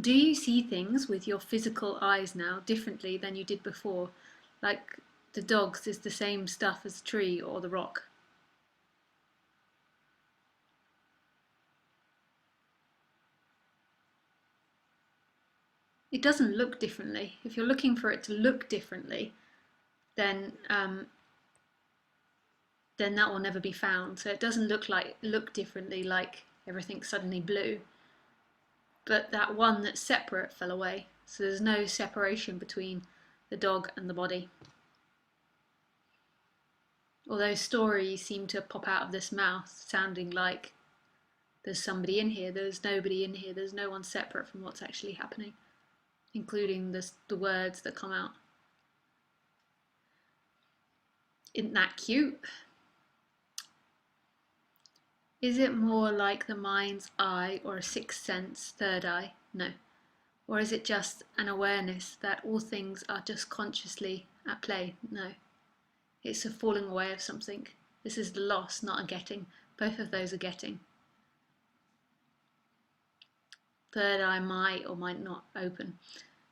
Do you see things with your physical eyes now differently than you did before? Like the dogs is the same stuff as the tree or the rock? It doesn't look differently. If you're looking for it to look differently, then that will never be found. So it doesn't look differently, like everything's suddenly blue. But that one that's separate fell away. So there's no separation between the dog and the body. Although stories seem to pop out of this mouth sounding like there's somebody in here, there's nobody in here, there's no one separate from what's actually happening, including the words that come out. Isn't that cute? Is it more like the mind's eye or a sixth sense, third eye? No. Or is it just an awareness that all things are just consciously at play? No. It's a falling away of something. This is the loss, not a getting. Both of those are getting. Third eye might or might not open.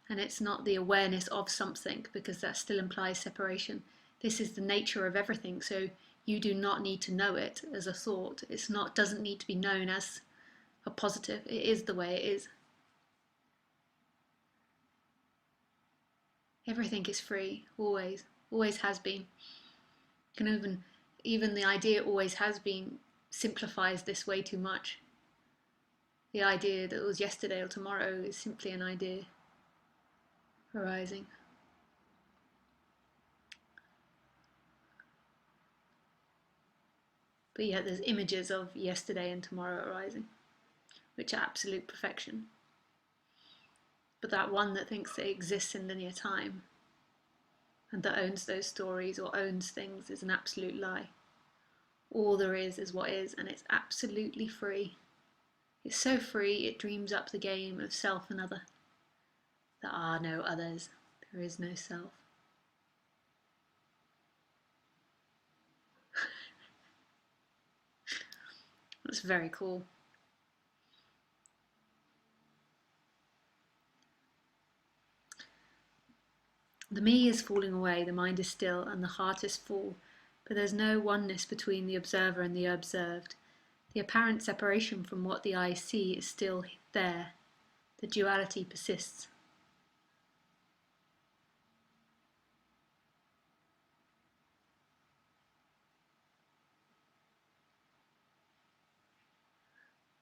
And it's not the awareness of something, because that still implies separation. This is the nature of everything, so you do not need to know it as a thought. Doesn't need to be known as a positive. It is the way it is. Everything is free, always has been. Even the idea always has been simplifies this way too much. The idea that it was yesterday or tomorrow is simply an idea arising. But yet there's images of yesterday and tomorrow arising, which are absolute perfection. But that one that thinks it exists in linear time and that owns those stories or owns things is an absolute lie. All there is what is, and it's absolutely free. It's so free it dreams up the game of self and other. There are no others. There is no self. That's very cool. The me is falling away, the mind is still, and the heart is full, but there's no oneness between the observer and the observed. The apparent separation from what the eyes see is still there. The duality persists.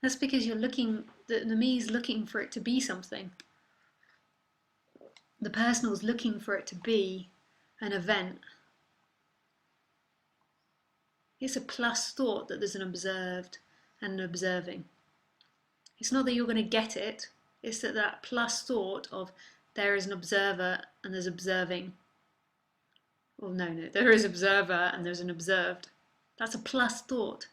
That's because the me is looking for it to be something. The personal is looking for it to be an event. It's a plus thought that there's an observed and an observing. It's not that you're going to get it, it's that plus thought of there is an observer and there's observing. Well, no, there is observer and there's an observed. That's a plus thought.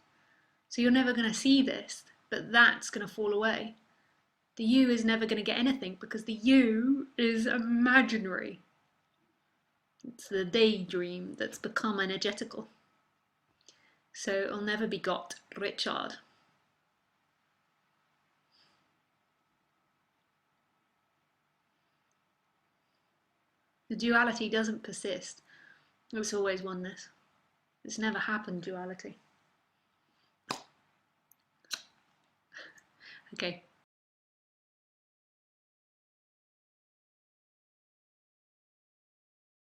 So you're never going to see this, but that's going to fall away. The you is never going to get anything because the you is imaginary. It's the daydream that's become energetical. So it'll never be got, Richard. The duality doesn't persist. It's always oneness. It's never happened duality. Okay.